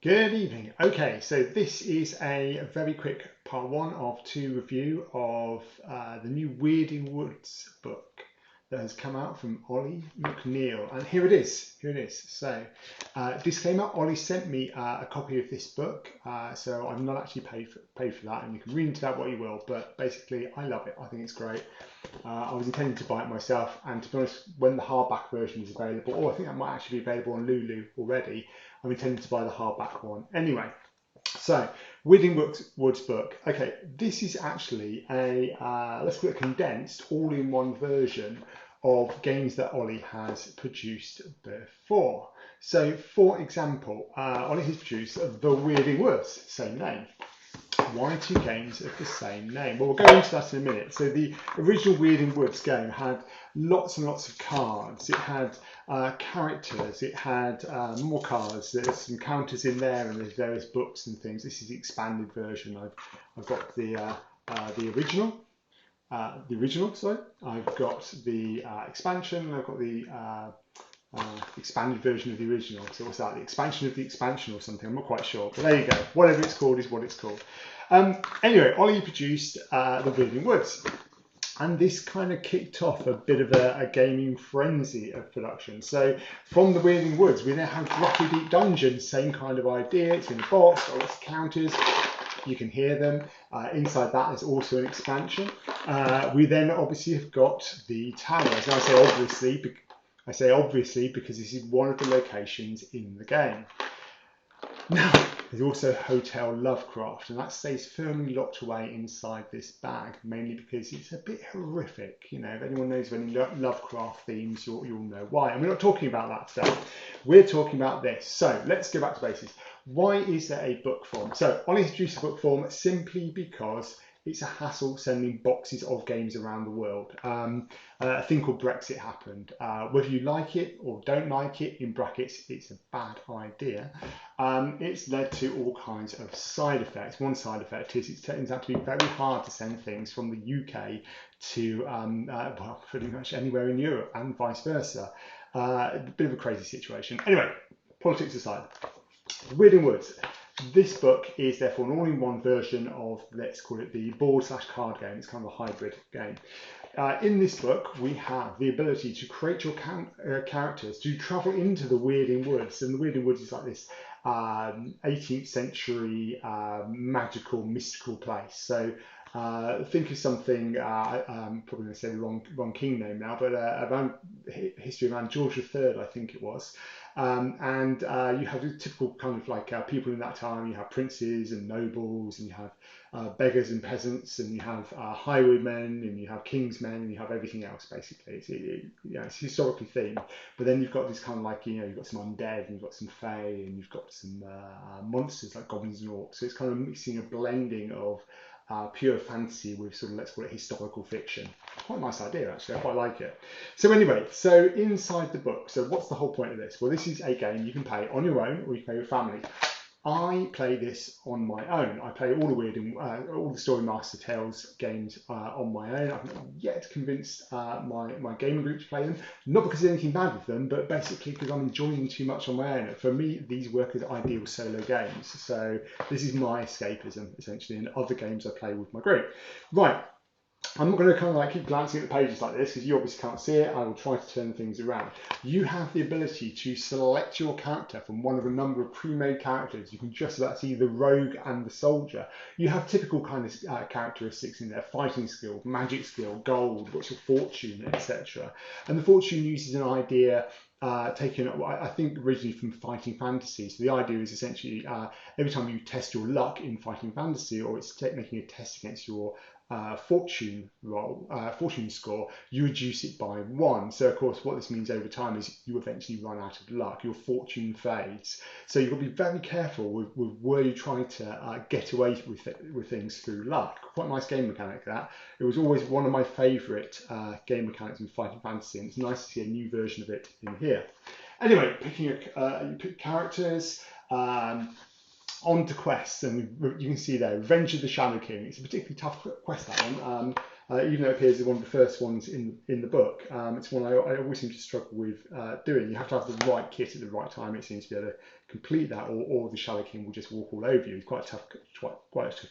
Good evening. Okay, so this is a very quick part one of two review of the new Weirding Woods book that has come out from Olly McNeil. And here it is. Here it is. So, disclaimer: Olly sent me a copy of this book, so I've not actually paid for that, and you can read into that what you will. But basically, I love it. I think it's great. I was intending to buy it myself, and to be honest, when the hardback version is available, or I think that might actually be available on Lulu already, I'm intending to buy the hardback one. Anyway, so Weirding Woods book. Okay, this is actually a let's call it a condensed, all-in-one version of games that Olly has produced before. So, for example, Olly has produced The Weirding Woods, same name. Why two games of the same name? Well, we'll go into that in a minute. So the original Weirding Woods game had lots and lots of cards. It had characters. It had more cards. There's some counters in there, and there's various books and things. This is the expanded version. I've got the original. Sorry. I've got the expansion. And I've got the expanded version of the original. So what's that? The expansion of the expansion or something. I'm not quite sure. But there you go. Whatever it's called is what it's called. Anyway, Olly produced The Weirding Woods. And this kind of kicked off a bit of a gaming frenzy of production. So from The Weirding Woods, we now have Rocky Deep Dungeons, same kind of idea. It's in a box, got lots of counters. You can hear them. Inside that, there's also an expansion. We then obviously have got the towers. And I say obviously because this is one of the locations in the game. Now, there's also Hotel Lovecraft, and that stays firmly locked away inside this bag, mainly because it's a bit horrific. You know, if anyone knows of any Lovecraft themes, you'll know why. And we're not talking about that today. We're talking about this. So let's go back to basics. Why is there a book form? So Olly introduced a book form simply because it's a hassle sending boxes of games around the world. A thing called Brexit happened. Whether you like it or don't like it, in brackets, it's a bad idea. It's led to all kinds of side effects. One side effect is it turns out to be very hard to send things from the UK to, well, pretty much anywhere in Europe and vice versa. A bit of a crazy situation. Anyway, politics aside, Weirding Woods. This book is therefore an all-in-one version of, let's call it the board/card game. It's kind of a hybrid game. In this book, we have the ability to create your characters, to travel into the Weirding Woods. And the Weirding Woods is like this 18th century magical, mystical place. So think of something, I'm probably going to say the wrong king name now, but around history around George III, I think it was. And you have the typical kind of like people in that time. You have princes and nobles, and you have beggars and peasants, and you have highwaymen, and you have king's men, and you have everything else. Basically, it's historically themed. But then you've got this kind of like you've got some undead, and you've got some fae, and you've got some monsters like goblins and orcs. So it's kind of mixing a blending of pure fantasy with sort of, let's call it, historical fiction. Quite a nice idea, actually. I quite like it. So anyway, so inside the book, so what's the whole point of this? Well, this is a game you can play on your own or you can play with family. I play this on my own. I play all the Storymaster Tales games on my own. I've not yet convinced my gaming group to play them. Not because there's anything bad with them, but basically because I'm enjoying them too much on my own. For me, these work as ideal solo games. So this is my escapism, essentially, and other games I play with my group. Right. I'm not going to kind of like keep glancing at the pages like this because you obviously can't see it. I will try to turn things around. You have the ability to select your character from one of a number of pre-made characters. You can just about see the rogue and the soldier. You have typical kind of characteristics in there: fighting skill, magic skill, gold, what's your fortune, etc. And the fortune uses an idea taken, I think, originally from Fighting Fantasy. So the idea is essentially every time you test your luck in Fighting Fantasy, or it's making a test against your fortune score, you reduce it by 1. So of course what this means over time is you eventually run out of luck, your fortune fades. So you've got to be very careful with where you try to get away with things through luck. Quite a nice game mechanic that. It was always one of my favourite game mechanics in Fighting Fantasy, and it's nice to see a new version of it in here. Anyway, you pick characters, on to quests, and you can see there, Revenge of the Shadow King. It's a particularly tough quest, that one. even though it appears as one of the first ones in the book. It's one I always seem to struggle with doing. You have to have the right kit at the right time, it seems, to be able to complete that, or the Shadow King will just walk all over you. He's quite a tough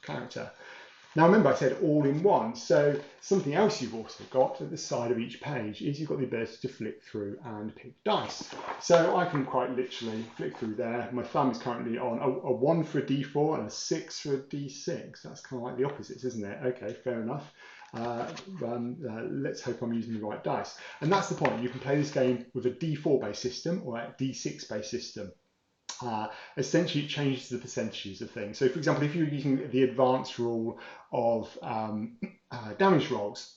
character. Now remember I said all in one, so something else you've also got at the side of each page is you've got the ability to flick through and pick dice. So I can quite literally flick through there. My thumb is currently on a 1 for a D4 and a 6 for a D6. That's kind of like the opposites, isn't it? Okay, fair enough. Let's hope I'm using the right dice. And that's the point. You can play this game with a D4 based system or a D6 based system. Essentially it changes the percentages of things. So for example, if you're using the advanced rule of damage rolls,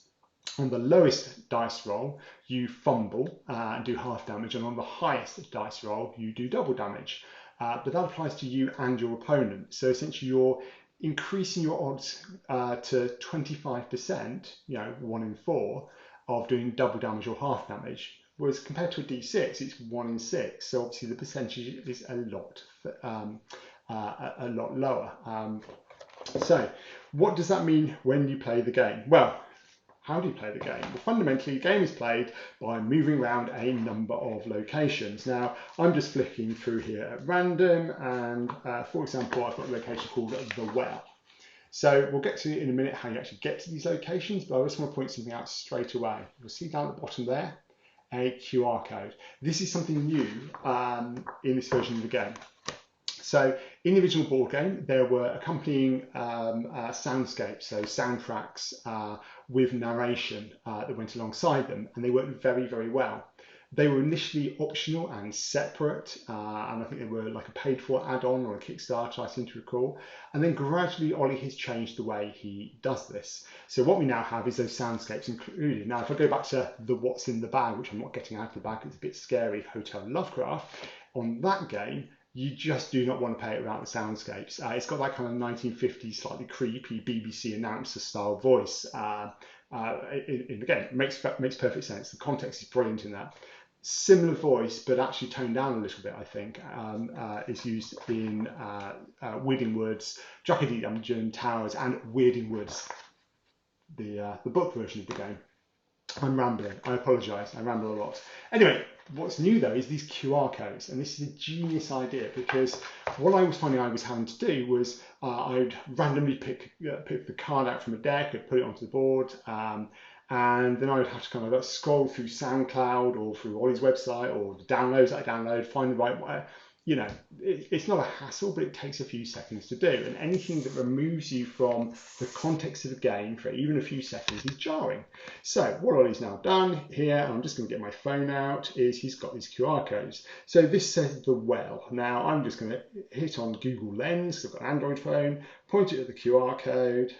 on the lowest dice roll you fumble and do half damage, and on the highest dice roll you do double damage. But that applies to you and your opponent. So essentially you're increasing your odds to 25%, 1 in 4, of doing double damage or half damage. Whereas compared to a D6, it's 1 in 6. So obviously the percentage is a lot lower. So what does that mean when you play the game? Well, how do you play the game? Well, fundamentally, the game is played by moving around a number of locations. Now, I'm just flicking through here at random, and for example, I've got a location called The Well. So we'll get to in a minute how you actually get to these locations, but I just want to point something out straight away. You'll see down at the bottom there, a QR code. This is something new in this version of the game. So in the original board game, there were accompanying soundscapes, so soundtracks with narration that went alongside them, and they worked very, very well. They were initially optional and separate, and I think they were like a paid-for add-on or a Kickstarter, I seem to recall. And then gradually, Olly has changed the way he does this. So what we now have is those soundscapes included. Now, if I go back to the What's in the Bag, which I'm not getting out of the bag, it's a bit scary, Hotel Lovecraft, on that game, you just do not want to play it without the soundscapes. It's got that kind of 1950s, slightly creepy BBC announcer style voice in the game. It makes perfect sense. The context is brilliant in that. Similar voice, but actually toned down a little bit, I think, is used in Weirding Woods, Druckedy Dungeon Towers, and Weirding Woods, the book version of the game. I'm rambling, I apologise, I ramble a lot. Anyway, what's new though is these QR codes, and this is a genius idea, because what I was finding I was having to do was I'd randomly pick the card out from a deck, I'd put it onto the board, and then I would have to kind of scroll through SoundCloud or through Olly's website or the downloads that I download, find the right way. It's not a hassle, but it takes a few seconds to do. And anything that removes you from the context of the game for even a few seconds is jarring. So what Olly's now done here, and I'm just going to get my phone out, is he's got these QR codes. So this says The Well. Now I'm just going to hit on Google Lens. I've got an Android phone, point it at the QR code,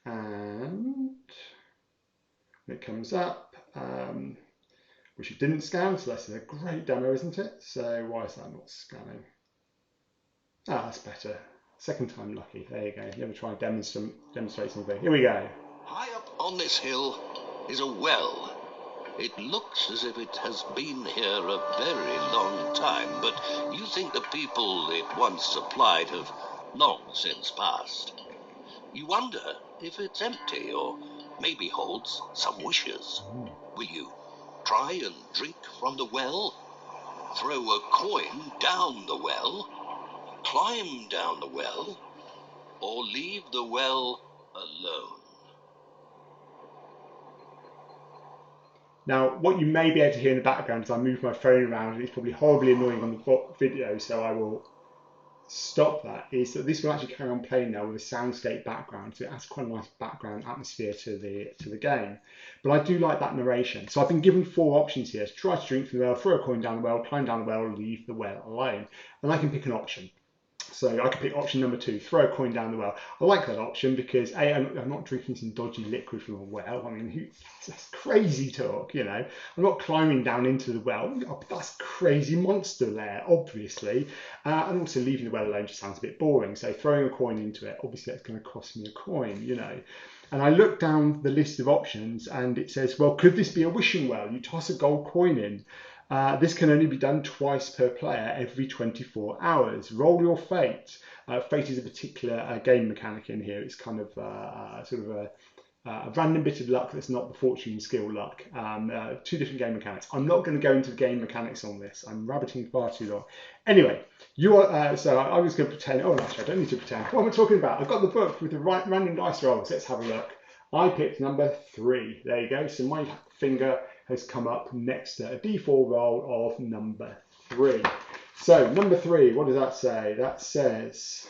and it comes up, which it didn't scan, so that's a great demo, isn't it? So why is that not scanning? Ah, that's better. Second time lucky. There you go. Never try and demonstrate something. Here we go. High up on this hill is a well. It looks as if it has been here a very long time, but you think the people it once supplied have long since passed. You wonder if it's empty or maybe holds some wishes. Will you try and drink from the well? Throw a coin down the well? Climb down the well? Or leave the well alone? Now, what you may be able to hear in the background as I move my phone around, and it's probably horribly annoying on the video, so I will stop that, is that this will actually carry on playing now with a soundscape background, so it adds quite a nice background atmosphere to the game. But I do like that narration. So I've been given 4 options here: try to drink from the well, throw a coin down the well, climb down the well, leave the well alone. And I can pick an option. So I could pick option number 2, throw a coin down the well. I like that option because A, I'm not drinking some dodgy liquid from a well. I mean, that's crazy talk, I'm not climbing down into the well. That's a crazy monster there, obviously. And also leaving the well alone just sounds a bit boring. So throwing a coin into it, obviously that's going to cost me a coin, And I look down the list of options and it says, well, could this be a wishing well? You toss a gold coin in. This can only be done twice per player every 24 hours. Roll your fate. Fate is a particular game mechanic in here. It's kind of sort of a random bit of luck that's not the fortune, skill, luck. Two different game mechanics. I'm not going to go into the game mechanics on this. I'm rabbiting far too long. Anyway, you are. So I'm just going to pretend. Oh, actually, I don't need to pretend. What am I talking about? I've got the book with the right random dice rolls. Let's have a look. I picked number 3. There you go. So my finger has come up next to a D4 roll of number 3. So number 3. What does that say? That says.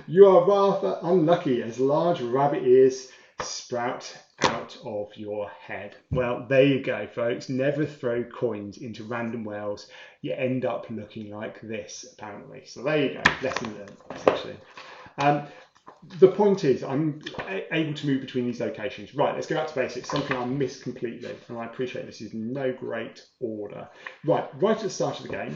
You are rather unlucky as large rabbit ears sprout out of your head. Well, there you go, folks. Never throw coins into random wells. You end up looking like this, apparently. So there you go. Lesson learned, essentially. The point is, I'm able to move between these locations. Right, let's go back to basics. Something I missed completely, and I appreciate this is no great order. Right at the start of the game,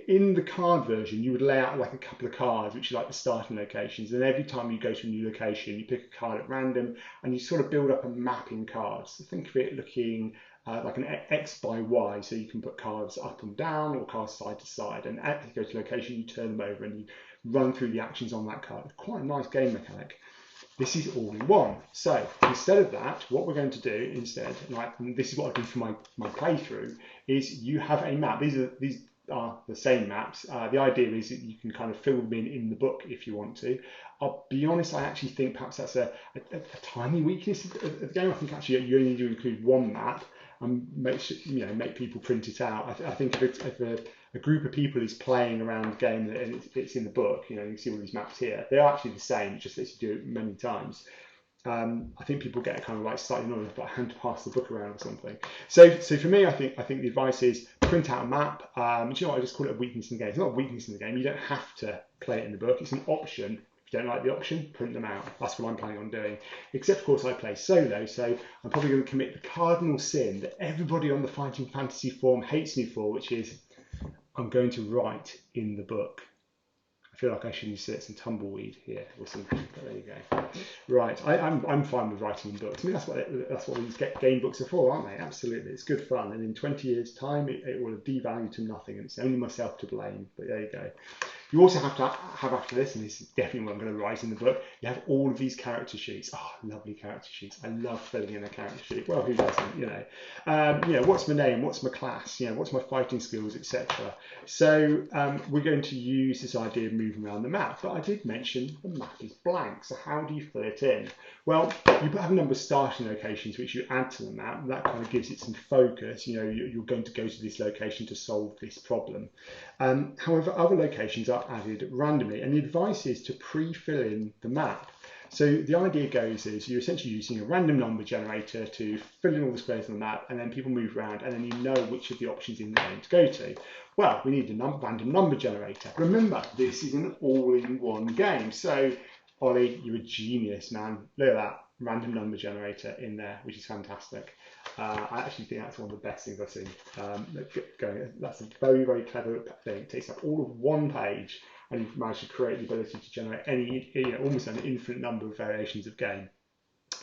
in the card version, you would lay out like a couple of cards, which are like the starting locations. And every time you go to a new location, you pick a card at random, and you sort of build up a map in cards. So think of it looking like an X by Y, so you can put cards up and down or cards side to side. And as you go to location, you turn them over and you run through the actions on that card. Quite a nice game mechanic. This is all in one. So instead of that, what we're going to do instead, and this is what I do for my playthrough, is you have a map. These are the same maps. The idea is that you can kind of fill them in the book if you want to. I'll be honest, I actually think perhaps that's a tiny weakness of the game. I think actually you only need to include one map and make people print it out. I think if a group of people is playing around the game and it's in the book, you can see all these maps here. They're actually the same, just lets you do it many times. I think people get kind of like slightly annoyed about having to pass the book around or something. So for me, I think the advice is print out a map. Do you know what? I just call it a weakness in the game. It's not a weakness in the game. You don't have to play it in the book. It's an option. If you don't like the option, print them out. That's what I'm planning on doing. Except, of course, I play solo, so I'm probably going to commit the cardinal sin that everybody on the Fighting Fantasy forum hates me for, which is I'm going to write in the book. I feel like I should insert some tumbleweed here or something, but there you go. Right, I'm fine with writing in books. I mean, that's what these game books are for, aren't they? Absolutely, it's good fun. And in 20 years' time, it will have devalued to nothing, and it's only myself to blame. But there you go. You also have to have after this, and this is definitely what I'm going to write in the book, you have all of these character sheets. Oh, lovely character sheets. I love filling in a character sheet. Well, who doesn't, what's my name, what's my class, what's my fighting skills, etc. So we're going to use this idea of moving around the map, but I did mention the map is blank. So how do you fill it in? Well, you have a number of starting locations which you add to the map, and that kind of gives it some focus. You're going to go to this location to solve this problem. However, other locations are added randomly, and the advice is to pre-fill in the map. So the idea goes is you're essentially using a random number generator to fill in all the squares on the map, and then people move around, and then you know which of the options in the game to go to. Well, we need a random number generator. Remember, this is an all-in-one game. So, Ollie, you're a genius, man. Look at that random number generator in there, which is fantastic. I actually think that's one of the best things I've seen. That's a very, very clever thing. It takes up all of one page, and you've managed to create the ability to generate almost an infinite number of variations of game.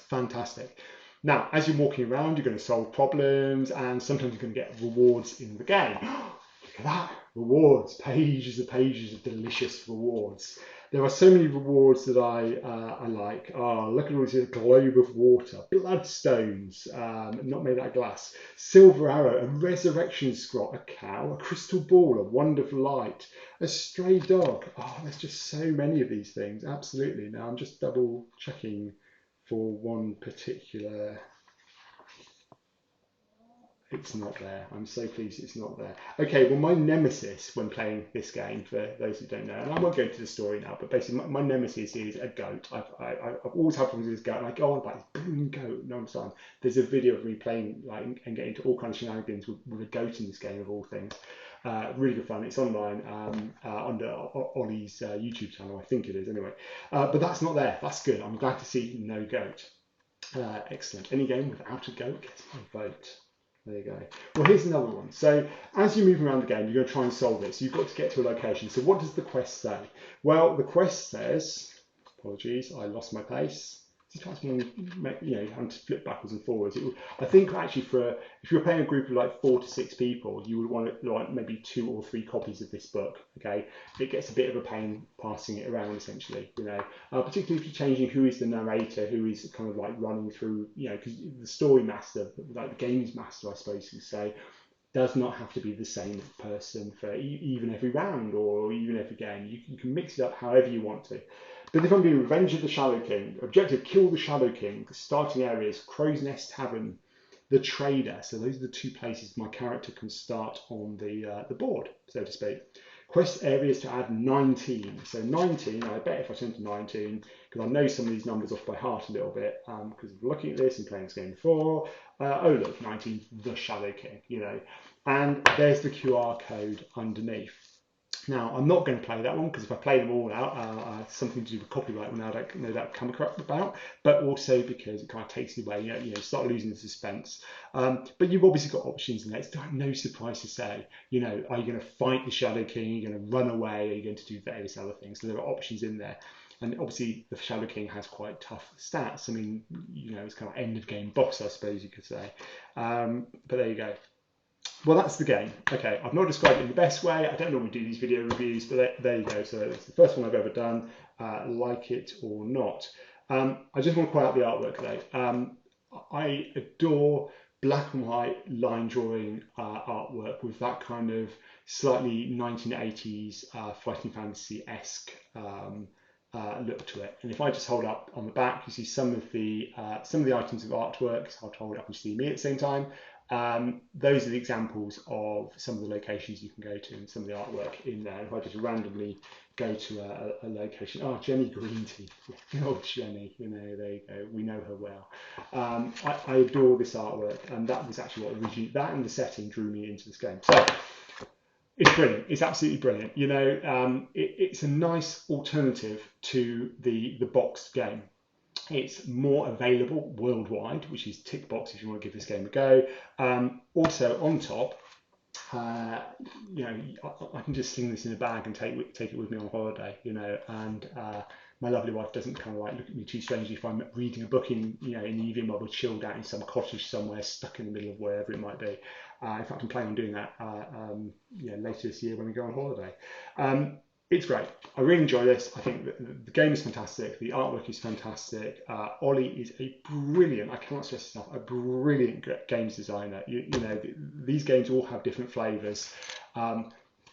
Fantastic. Now, as you're walking around, you're going to solve problems, and sometimes you're going to get rewards in the game. Look at that, rewards, pages and pages of delicious rewards. There are so many rewards that I like. Oh, look at all this globe of water, bloodstones, not made out of glass, silver arrow, a resurrection scroll, a cow, a crystal ball, a wonderful light, a stray dog. Oh, there's just so many of these things. Absolutely. Now I'm just double checking for one particular. It's not there. I'm so pleased it's not there. Okay, well, my nemesis when playing this game, for those who don't know, and I won't go into the story now, but basically my nemesis is a goat. I've always had problems with this goat, and I go on about this boom goat. No, I'm sorry. There's a video of me playing and getting into all kinds of shenanigans with a goat in this game of all things. Really good fun. It's online under Olly's YouTube channel, I think it is anyway. But that's not there. That's good. I'm glad to see no goat. Excellent. Any game without a goat gets my vote. There you go. Well, here's another one. So as you're moving around the game, you're going to try and solve it. So you've got to get to a location. So what does the quest say? Well, the quest says, apologies, I lost my place. sometimes having to flip backwards and forwards. I think actually if you're playing a group of like 4 to 6 people, you would want to like maybe 2 or 3 copies of this book. Okay, it gets a bit of a pain passing it around essentially. Particularly if you're changing who is the narrator, who is kind of like running through. Because the story master, like the games master, I suppose you say, does not have to be the same person for even every round or even every game. You can mix it up however you want to. But if I'm doing Revenge of the Shadow King, objective, kill the Shadow King, the starting areas, Crow's Nest Tavern, the Trader. So those are the 2 places my character can start on the board, so to speak. Quest areas to add 19. So 19, I bet if I turn to 19, because I know some of these numbers off by heart a little bit, because of looking at this and playing this game before. Oh look, 19, the Shadow King, And there's the QR code underneath. Now, I'm not going to play that one because if I play them all out, something to do with copyright will no doubt come about, but also because it kind of takes it away, start losing the suspense. But you've obviously got options in there. It's no surprise to say, are you going to fight the Shadow King? Are you going to run away? Are you going to do various other things? So there are options in there. And obviously the Shadow King has quite tough stats. I mean, it's kind of end of game boss, I suppose you could say. But there you go. Well, that's the game. Okay, I've not described it in the best way. I don't normally do these video reviews, but there you go. So it's the first one I've ever done, like it or not. I just want to point out the artwork though. I adore black and white line drawing artwork with that kind of slightly 1980s fighting fantasy-esque look to it. And if I just hold up on the back, you see some of the items of artwork. So I'll hold up and see me at the same time. Those are the examples of some of the locations you can go to and some of the artwork in there. If I just randomly go to a location, Jenny Greenteeth, oh Jenny, there you go, we know her well. I adore this artwork, and that was actually what originally, that and the setting drew me into this game. So it's brilliant. It's absolutely brilliant. It's a nice alternative to the boxed game. It's more available worldwide, which is tick box if you want to give this game a go. Also on top, I can just sling this in a bag and take it with me on holiday, and my lovely wife doesn't kind of like look at me too strangely if I'm reading a book in the evening while we're chilled out in some cottage somewhere stuck in the middle of wherever it might be. In fact, I'm planning on doing that later this year when we go on holiday. It's great. I really enjoy this. I think the game is fantastic. The artwork is fantastic. Olly is a brilliant, I cannot stress this enough, a brilliant games designer. These games all have different flavours. I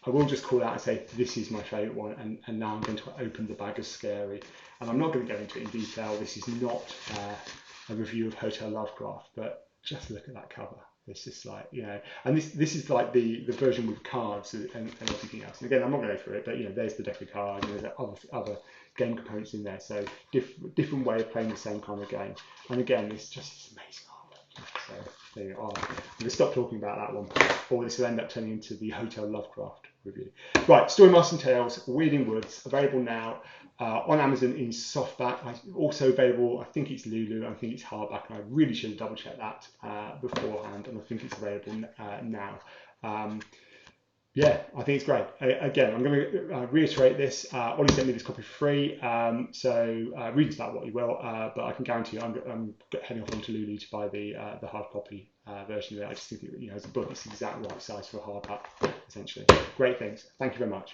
will just call out and say this is my favourite one, and now I'm going to open the bag of scary. And I'm not going to go into it in detail. This is not a review of Hotel Lovecraft, but just look at that cover. It's just like, and this is like the version with cards and everything else. And again, I'm not going to go through it, but there's the deck of cards, there's other game components in there. So different way of playing the same kind of game. And again, it's just this amazing artwork. So there you are. I'm going to stop talking about that one, or this will end up turning into the Hotel Lovecraft review. Right, Storymaster Tales, Weirding Woods, available now. On Amazon in softback, also available, I think it's Lulu, I think it's hardback, and I really should have double checked that beforehand, and I think it's available now. Yeah, I think it's great. Again, I'm going to reiterate this. Olly sent me this copy for free, so read into that what you will, but I can guarantee you I'm heading off onto Lulu to buy the hard copy version of it. I just think as a book, it's the exact right size for a hardback, essentially. Great things. Thank you very much.